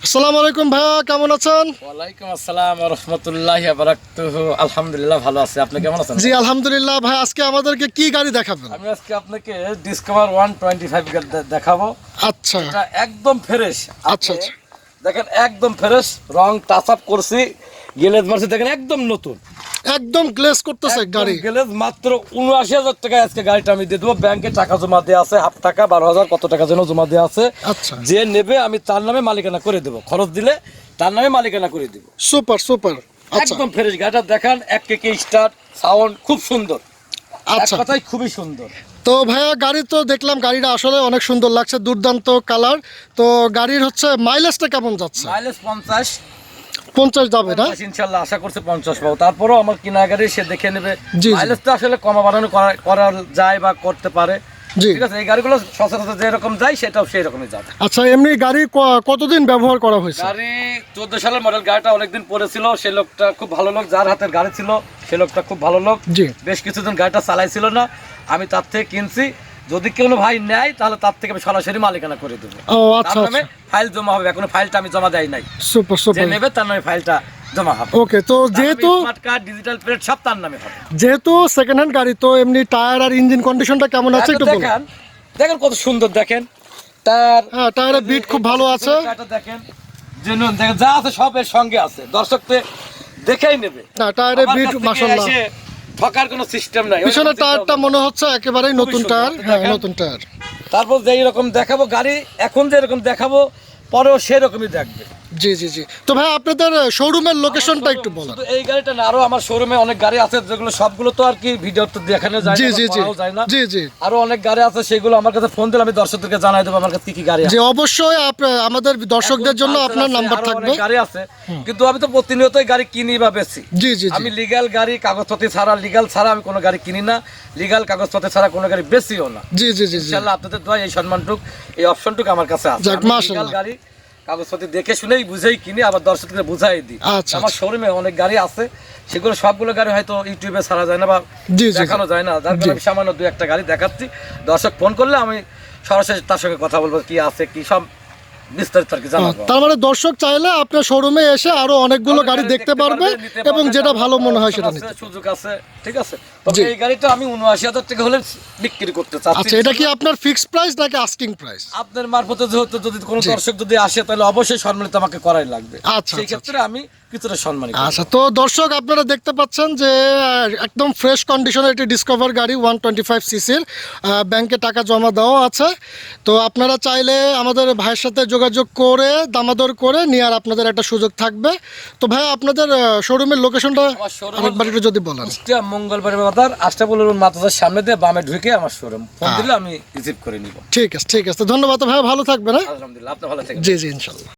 আসসালামু আলাইকুম ভাইয়া, কেমন আছেন? ওয়ালাইকুম আসসালাম ওয়া রাহমাতুল্লাহি ওয়া বারাকাতুহু। আলহামদুলিল্লাহ ভালো আছি। আপনি কেমন আছেন? জি আলহামদুলিল্লাহ। ভাই আজকে আমাদেরকে কি গাড়ি দেখাবেন? আমি আজকে আপনাকে ডিসকভার 125 দেখাবো। আচ্ছা এটা একদম ফ্রেশ। আচ্ছা আচ্ছা দেখেন একদম ফ্রেশ, রং টাচ আপ করছি, গ্লেজ মারছি, দেখেন একদম নতুন, একদম গ্লেজ করতেছে গাড়ি। গ্লেজ মাত্র ৭৯,০০০ টাকায় আজকে গাড়িটা আমি দিয়ে দেবো। ব্যাংকে টাকা জমা দেওয়া আছে, হাফ টাকা ১২,০০০ কত টাকা যেন জমা দেওয়া আছে। আচ্ছা যে নেবে আমি তার নামে মালিকানা করে দেবো, খরচ দিলে তার নামে মালিকানা করে দেবো। Super super. আচ্ছা একদম ফ্রেশ গাড়িটা দেখান, এক কেকে স্টার্ট, সাউন্ড খুব সুন্দর, আচ্ছা। এক কথাই খুবই সুন্দর। তো ভাইয়া গাড়ি তো দেখলাম, গাড়িটা আসলে অনেক সুন্দর লাগছে, দুর্দান্ত কালার। তো গাড়ির হচ্ছে মাইলেজটা কেমন যাচ্ছে? মাইলেজ ৫০ যাবে না? ইনশাল্লাহ আশা করছি ৫০ পাবো। তারপরও আমার কিনা গাড়ি সে দেখে নেবে। জি। মাইলেজটা আসলে কমা বাড়ানো করা যায় বা করতে পারে, জি ঠিক আছে। এই গাড়িগুলো সচরাচর যেরকম যায় সেটাও সেই রকমই যাবে। আচ্ছা, এমনি গাড়ি কতদিন ব্যবহার করা হয়েছে? গাড়ি ১৪ সালের মডেল, গাড়িটা অনেকদিন পরেছিল। সেই লোকটা খুব ভালো লোক, যার হাতের গাড়ি ছিল সে লোকটা খুব ভালো লোক। জি বেশ কিছুদিন গাড়িটা চালাইছিল না, আমি তার থেকে কিনছি। যদি কোনো ভাই নেয় তাহলে তার থেকে আমি সরাসরি মালিকানা করে দেবো। ও আচ্ছা তার নামে আচ্ছা। ফাইল জমা হবে, এখনো ফাইলটা আমি জমা দেই নাই। সুপার যে সুপার। নেবে তার নামে ফাইলটা জমা হবে। ওকে, তো যেহেতু স্মার্ট কার্ড, ডিজিটাল প্লেট সব তার নামে হবে। সেকেন্ড হ্যান্ড গাড়ি, তো এমনি টায়ার আর ইঞ্জিন কন্ডিশনটা কেমন আছে একটু বলুন। দেখেন দেখেন কত সুন্দর, দেখেন তার হ্যাঁ, টায়ারের বিট খুব ভালো আছে। দেখেন জেনুইন, দেখেন যা আছে সব এর সঙ্গে আছে, দর্শককে দেখেই নেবে। না, টায়ারের আমার বিট কাছ থেকে মাশাআল্লাহ। এসে ঠকার কোনো সিস্টেম নাই। পিছনের টায়ারটা মনে হচ্ছে একেবারেই খুবই নতুন সুন্দর, টায়ার। হ্যাঁ, দেখেন। নতুন টায়ার। তারপর যেই রকম দেখাবো গাড়ি, এখন যেরকম দেখাবো পরেও সেরকমই দেখবে। জি জি জি। তো ভাই আপনাদের শোরুমের লোকেশনটা একটু বলেন। শুধু এই গাড়িটা না, আরো আমার শোরুমে অনেক গাড়ি আছে, যেগুলো সবগুলো তো আর কি ভিডিও তো দেখানো যায় জি না, জি বা জি করাও যায় না। জি জি আরো অনেক গাড়ি আছে, সেগুলো আমার কাছে ফোন দিলে আমি দর্শকদেরকে জানাই দেবো আমার কাছে কি কি গাড়ি আছে। জি অবশ্যই আমাদের দর্শকদের জন্য আপনার নাম্বার থাকবে। গাড়ি আছে, কিন্তু আমি তো প্রতিনিয়তই গাড়ি কিনি বা বেচি। জি জি জি। আমি লিগ্যাল গাড়ি, কাগজপত্র ছাড়া, লিগ্যাল ছাড়া আমি কোনো গাড়ি কিনি না, লিগ্যাল কাগজপত্র ছাড়া কোনো গাড়ি বেচিও না। জি জি জি জি। ইনশাআল্লাহ আপনাদের দোয়া এই সম্মানটুক, এই অপশনটুকু আমার কাছে আছে। যাক, আমি মাশাআল্লাহ। লিগ্যাল গাড়ি কাগজপত্র দেখে শুনেই বুঝেই কিনি, আবার দর্শকদের বুঝাই দিই। আচ্ছা, আমার আচ্ছা। শোরুমে অনেক গাড়ি আছে, সেগুলো সবগুলো গাড়ি হয়তো ইউটিউবে ছাড়া যায় না বা জি, জি, জি। দেখানো যায় না, যার জি। কারণে আমি সামান্য দু একটা গাড়ি দেখাচ্ছি। দর্শক ফোন করলে আমি সরাসরি তার সঙ্গে কথা বলবো, কি আছে কি সব বিস্তারিত আর কি জানাবো। তার মানে দর্শক চাইলে আপনার শোরুমে এসে আরো অনেকগুলো গাড়ি দেখতে পারবে নিতে এবং পারবে, যেটা তার ভালো মনে হয় option সেটা আছে, নিতে। সুযোগ আছে, ঠিক আছে। তবে জি। এই গাড়িটা আমি ৭৯,০০০ টাকা হলে বিক্রি করতে চাচ্ছি। আচ্ছা, এটা কি আপনার ফিক্সড প্রাইস নাকি আস্কিং প্রাইস? আপনার মারফতে যেহেতু যদি কোনো জি। দর্শক যদি আসে তাহলে অবশ্যই সম্মানিত আমাকে করাই লাগবে। আচ্ছা, সেই আচ্ছা, ক্ষেত্রে আমি কিছুটা সম্মানিত। আচ্ছা, তো দর্শক আপনারা দেখতে পাচ্ছেন যে একদম ফ্রেশ কন্ডিশনের একটি ডিসকভার গাড়ি 125 সিসির, ব্যাংকে টাকা জমা দেওয়া আছে। তো আপনারা চাইলে আমাদের ভাইয়ের সাথে যোগাযোগ করে দামাদর করে নেওয়ার আপনাদের একটা সুযোগ থাকবে। তো ভাই আপনাদের শোরুমের লোকেশনটা আমার শোরুম আরেকবার একটু যদি বলেন। কুষ্টিয়া মঙ্গলবার বাজার আষ্টাপুলের মাদ্রাসার সামনে দিয়ে বামে ঢুকে আমার শোরুম, ফোন দিলে আমি রিসিভ করে নিব। ঠিক আছে ঠিক আছে, ধন্যবাদ ভাই, ভালো থাকবেন। হ্যাঁ, আলহামদুলিল্লাহ, আপনি ভালো থাকবেন। জি জি ইনশাল্লাহ।